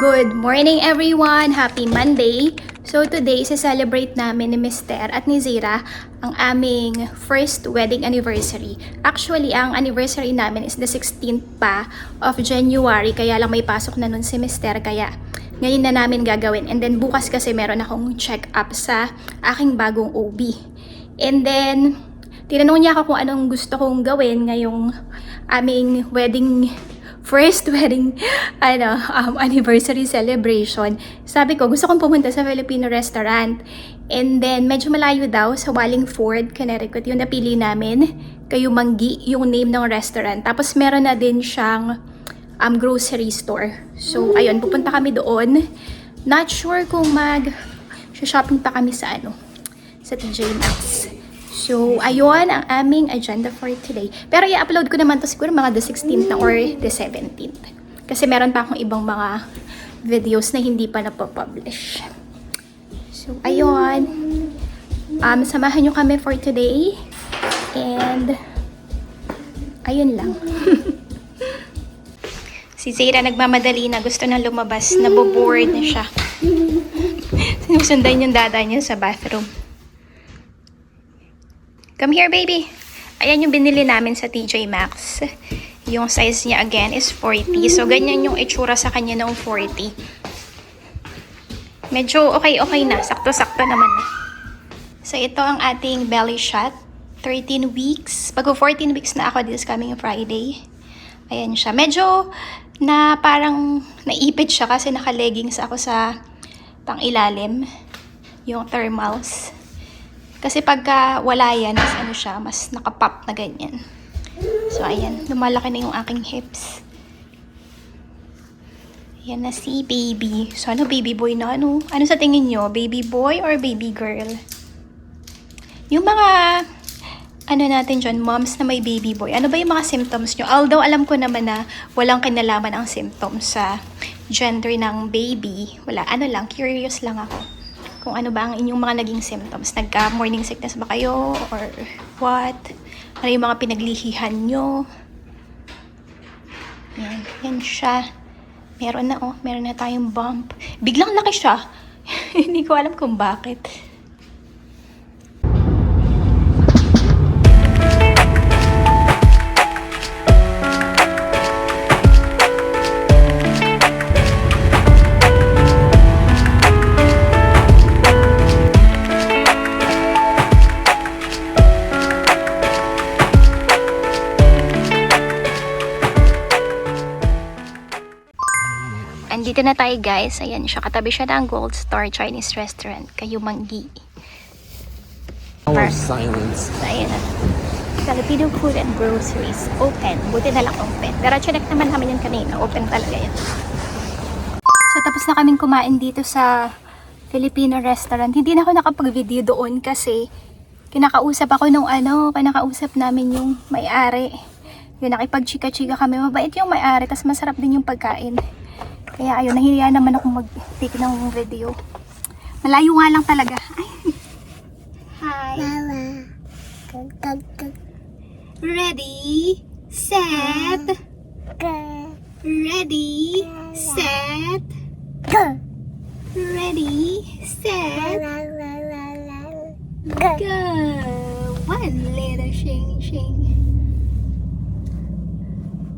Good morning everyone! Happy Monday! So today, celebrate namin ni Mister at ni Zira ang aming first wedding anniversary. Actually, ang anniversary namin is the 16th pa of January, kaya lang may pasok na nun si Mister, kaya ngayon na namin gagawin. And then bukas kasi meron akong check-up sa aking bagong OB. And then, tinanong niya ako kung anong gusto kong gawin ngayong aming first wedding anniversary celebration. Sabi ko, gusto kong pumunta sa Filipino restaurant. And then, medyo malayo daw sa Wallingford, Connecticut. Yung napili namin, Kayumanggi, yung name ng restaurant. Tapos, meron na din siyang grocery store. So, ayun, pupunta kami doon. Not sure kung shopping pa kami sa sa TJ Maxx. So, ayun ang aming agenda for today. Pero i-upload ko naman to siguro mga the 16th na or the 17th. Kasi meron pa akong ibang mga videos na hindi pa napopublish. So, ayun. Samahan nyo kami for today. And, ayun lang. Si Zira nagmamadali na, gusto na lumabas, naboboard na siya. Sinusundan yung dada niya sa bathroom. Come here, baby. Ayan yung binili namin sa TJ Maxx. Yung size niya again is 40. So, ganyan yung itsura sa kanya ng 40. Medyo okay na. Sakto-sakto naman na. So, ito ang ating belly shot. 13 weeks. Pag 14 weeks na ako this coming Friday. Ayan siya. Medyo na parang naipit siya kasi naka-leggings ako sa pang-ilalim. Yung thermals. Kasi pagka wala yan, mas nakapop na ganyan. So, ayan. Lumalaki na yung aking hips. Ayan na si baby. So, baby boy na ano? Ano sa tingin nyo? Baby boy or baby girl? Yung mga, natin dyan, moms na may baby boy. Ano ba yung mga symptoms nyo? Although, alam ko naman na walang kinalaman ang symptoms sa gender ng baby. Wala. Curious lang ako. Kung ano ba ang inyong mga naging symptoms. Nagka-morning sickness ba kayo? Or what? Ano yung mga pinaglihihan nyo? Yan siya. Meron na tayong bump. Biglang laki siya. Hindi ko alam kung bakit. Andito na tayo guys. Ayan siya. Katabi siya ng Gold Star Chinese Restaurant. Kayumanggi. Silence. Ayan na. Filipino Food and Groceries. Open. Buti na lang open. Pero check naman namin yan kanina. Open talaga yan. So tapos na kaming kumain dito sa Filipino restaurant. Hindi na ako nakapag-video doon kasi kinakausap ako nung kinakausap namin yung may-ari. Yung nakipag-chika-chika kami. Mabait yung may-ari. Tapos masarap din yung pagkain. Kaya ayun, nahihiya naman ako mag-take ng video. Malayo nga lang talaga. Hi. Ready, set. Ready, set. Ready, set. Go. One little shing shing.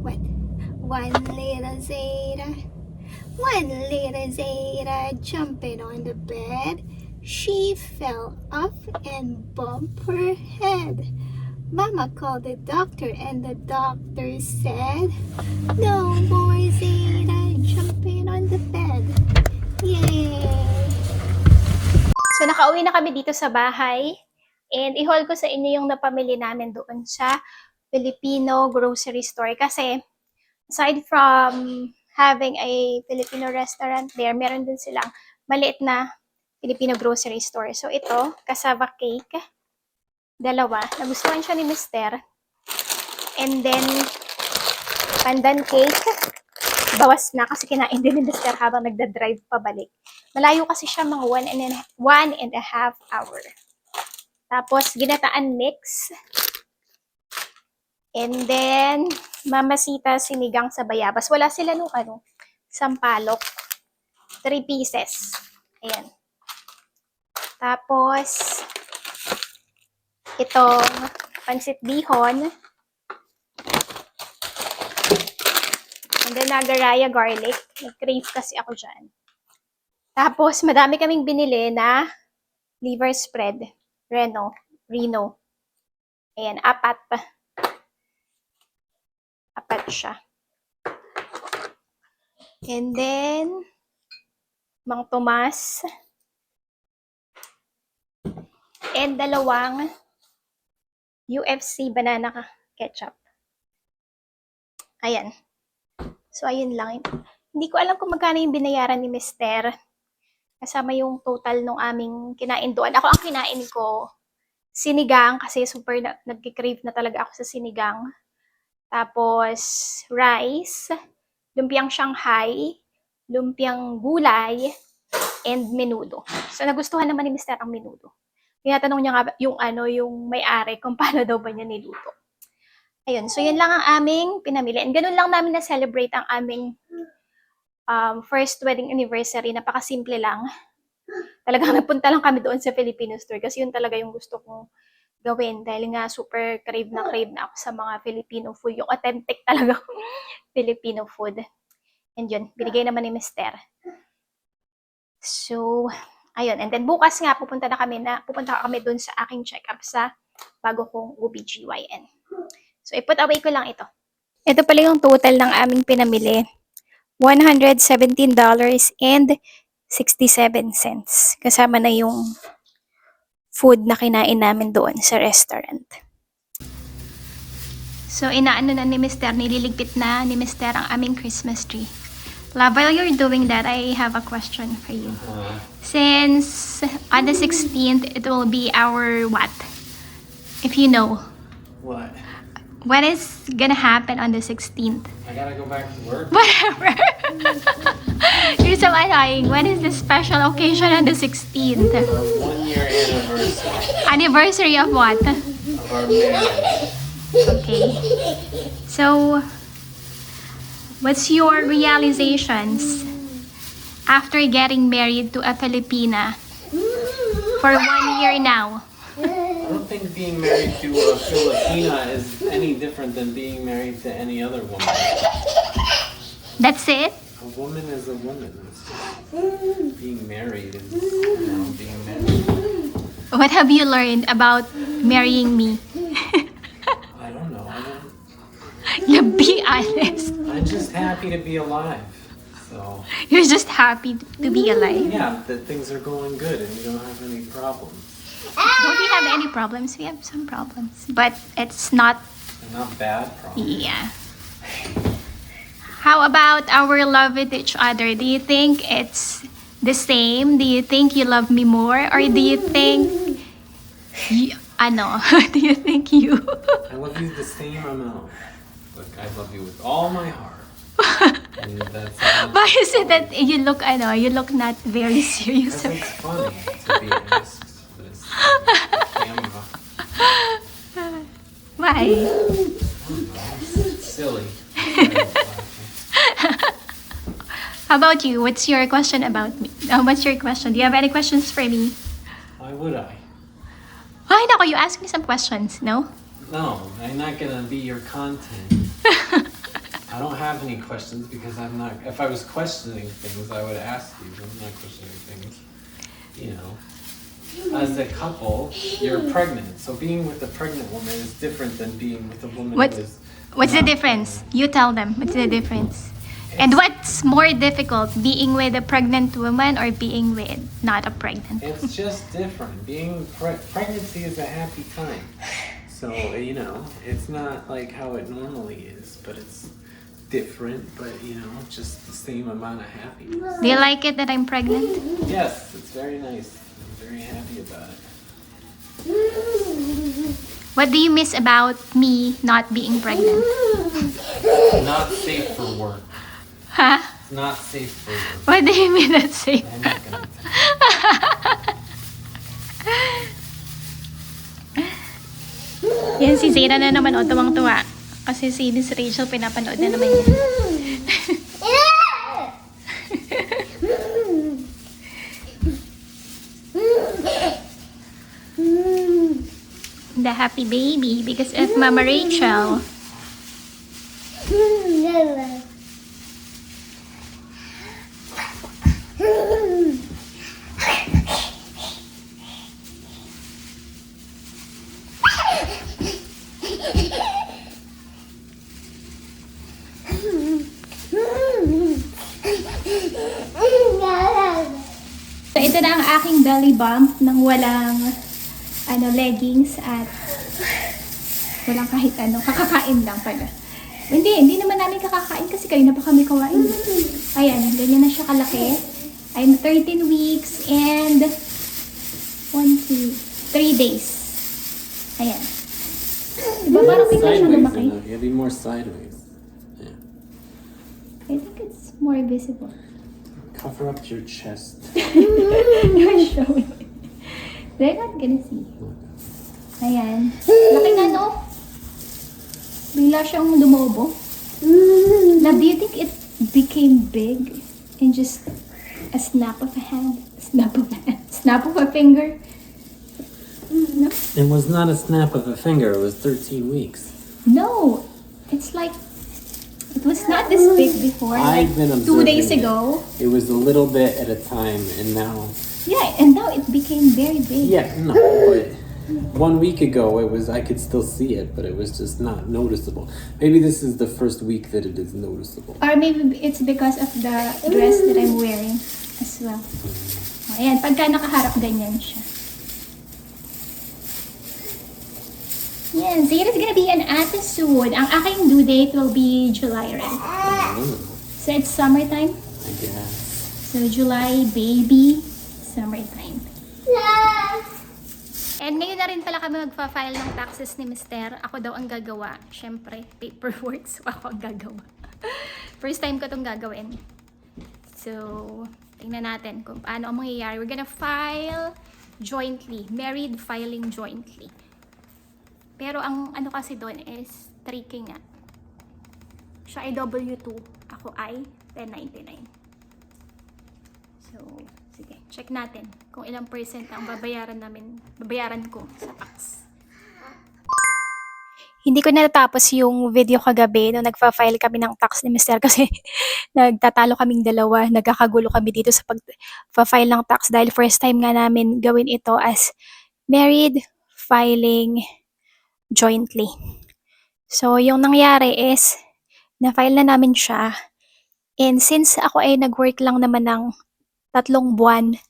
What? One little zeta. One little Zeta jumping on the bed, she fell off and bumped her head. Mama called the doctor and the doctor said, no more Zeta jumping on the bed. Yay! So nakauwi na kami dito sa bahay and i-haul ko sa inyo yung napamili namin doon sa Filipino grocery store kasi aside from having a Filipino restaurant there, meron din silang maliit na Filipino grocery store. So ito, cassava cake, dalawa. Nagustuhan siya ni Mister. And then, pandan cake, bawas na kasi kinain din ni Mister habang nagda-drive pabalik. Malayo kasi siya mga 1.5 hour. Tapos, ginataan mix. And then, Mamasita sinigang sa bayabas. Wala sila nung sampalok. 3 pieces. Ayan. Tapos, itong pansit bihon. And then, nagaraya garlic. Nag-crave kasi ako dyan. Tapos, madami kaming binili na liver spread. Reno. Ayan, 4. 4 siya. And then, Mang Tomas. And 2 UFC banana ketchup. Ayan. So, ayun lang. Hindi ko alam kung magkano yung binayaran ni Mister. Kasama yung total nung aming kinain doon. Ako ang kinain ko, sinigang, kasi super nag-crave na talaga ako sa sinigang. Tapos, rice, lumpiang Shanghai, lumpiang gulay, and menudo. So, nagustuhan naman ni Mister ang menudo. Tinatanong niya nga yung may-ari kung paano daw ba niya niluto. Ayun, so yun lang ang aming pinamili. And ganun lang namin na-celebrate ang aming first wedding anniversary. Napakasimple lang. Talagang nagpunta lang kami doon sa Filipino store kasi yun talaga yung gusto kong gawin. Dahil nga super crave na ako sa mga Filipino food. Yung authentic talaga Filipino food. And yun, binigay naman ni Mister. So, ayun. And then bukas nga, pupunta kami doon sa aking check-up sa bago kong OBGYN. So, i-put away ko lang ito. Ito pala yung total ng aming pinamili. $117.67. Kasama na yung food na kinain namin doon sa restaurant. So, inaano na ni Mister, nililigpit na ni Mister ang aming Christmas tree. Love, while you're doing that, I have a question for you. Since on the 16th, it will be our what? If you know. What? What is gonna happen on the 16th? I gotta go back to work. Whatever. You're so annoying. When is the special occasion on the 16th? Our 1-year anniversary Anniversary of what? of our marriage. Okay. So, what's your realizations after getting married to a Filipina for 1 year now? I don't think being married to a Filipina is any different than being married to any other woman. That's it? A woman is a woman. It's just being married is, being married. What have you learned about marrying me? I don't know. You be honest. I'm just happy to be alive. So, You're just happy to be alive. yeah, that things are going good and we don't have any problems. Don't we have any problems? We have some problems. But it's not, They're not bad problems. yeah. How about our love with each other? Do you think it's the same? Do you think you love me more? Or do you think, do you think you? I love you the same amount. Look, I love you with all my heart. And that's Why is it that you look not very serious? because it's funny to be in this camera. Why? It's silly. How about you? What's your question about me? What's your question? Do you have any questions for me? Why would I? Why nako, you ask me some questions, no? No, I'm not gonna be your content. I don't have any questions because I'm not. If I was questioning things, I would ask you. I'm not questioning things. You know, as a couple, you're pregnant. So being with a pregnant woman is different than being with a woman What- who is. What's the not difference? You tell them. What's the difference? And what's more difficult, being with a pregnant woman or being with not a pregnant? It's just different. Being pregnancy is a happy time. So, it's not like how it normally is, but it's different, but just the same amount of happiness. Do you like it that I'm pregnant? Yes, it's very nice. I'm very happy about it. What do you miss about me not being pregnant? Not safe for work. Huh? It's not safe for work. What do you mean that's safe? I'm not gonna tell Yan, si Zayna na naman, tuwang-tuwa. Kasi si Miss Rachel, pinapanood na naman yan. the happy baby because of Mama Rachel. So, ito na ang aking belly bump nang walang leggings at walang kahit ano. Kakakain lang pala. Hindi naman namin kakakain kasi kayo na pa kami kawain. Ayan, ganyan na siya kalaki. I'm 13 weeks and 3 days. Ayan. Diba parang bigla siya lumaki? It'll be more sideways. Yeah. I think it's more visible. Cover up your chest. You're showing. They're not gonna see. Ayan. Laki na, no? Bigla siyang lumobo. Now, do you think it became big in just a snap of a hand? Snap of a hand? Snap of a finger? No? It was not a snap of a finger. It was 13 weeks. No. It's like, it was not this big before. I've been Like 2 days observing ago. It was a little bit at a time, and now. Yeah, and now it became very big. Yeah, no, but 1 week ago it was. I could still see it, but it was just not noticeable. Maybe this is the first week that it is noticeable. Or maybe it's because of the dress that I'm wearing as well. Ayan, pagka nakaharap, ganyan siya. Yan, Zara's gonna be an ate soon. Ang aking due date will be July, right? So it's summertime. I guess. So July, baby, summertime. And ngayon na rin pala kami magfa-file ng taxes ni Mister. Ako daw ang gagawa. Siyempre, paperwork. So ako ang gagawa. First time ko itong gagawin. So, tingnan natin kung paano ang mangyayari. We're gonna file jointly. Married filing jointly. Pero ang ano kasi doon is tricky nga. Siya ay W2. Ako ay 1099. So, sige. Check natin kung ilang percent ang babayaran ko sa tax. Hindi ko natapos yung video kagabi nung nagfa-file kami ng tax ni Mister kasi nagtatalo kaming dalawa. Nagkakagulo kami dito sa pag-file ng tax dahil first time nga namin gawin ito as married filing jointly. So, yung nangyari is na-file na namin siya. And since ako ay nag-work lang naman ng 3 buwan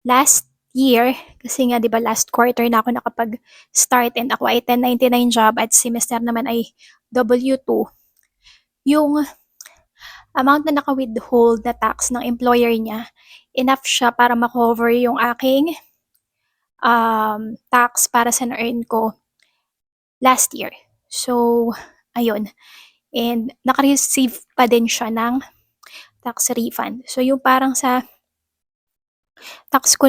last year, kasi nga 'di ba last quarter na ako nakapag-start and ako ay 1099 job at si Mister naman ay W2. Yung amount na naka-withhold na tax ng employer niya, enough siya para ma-cover yung aking tax para sa na-earn ko last year. So, ayun. And naka-receive pa din siya ng tax refund. So, yung parang sa tax ko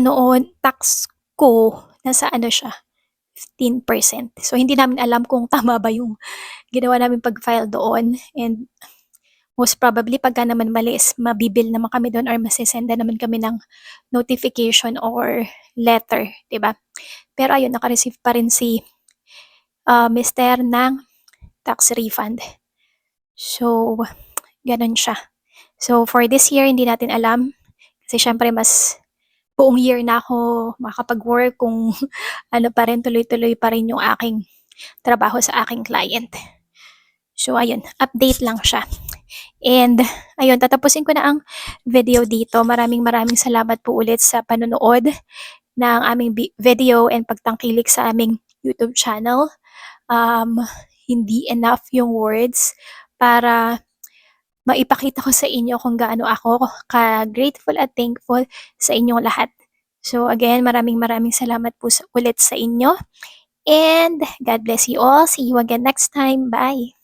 nasa ano siya, 15%. So, hindi namin alam kung tama ba yung ginawa namin pag-file doon. And most probably, pagka naman mali is mabibil naman kami doon or masisenda naman kami ng notification or letter, 'di ba? Pero ayun, naka-receive pa rin si Mister ng tax refund. So, ganun siya. So, for this year, hindi natin alam. Kasi syempre, mas buong year na ako makapag-work kung ano pa rin, tuloy-tuloy pa rin yung aking trabaho sa aking client. So, ayun, update lang siya. And, ayun, tatapusin ko na ang video dito. Maraming salamat po ulit sa panonood ng aming video and pagtangkilik sa aming YouTube channel. Hindi enough yung words para maipakita ko sa inyo kung gaano ako ka-grateful at thankful sa inyong lahat. So again, maraming salamat po ulit sa inyo. And God bless you all. See you again next time. Bye!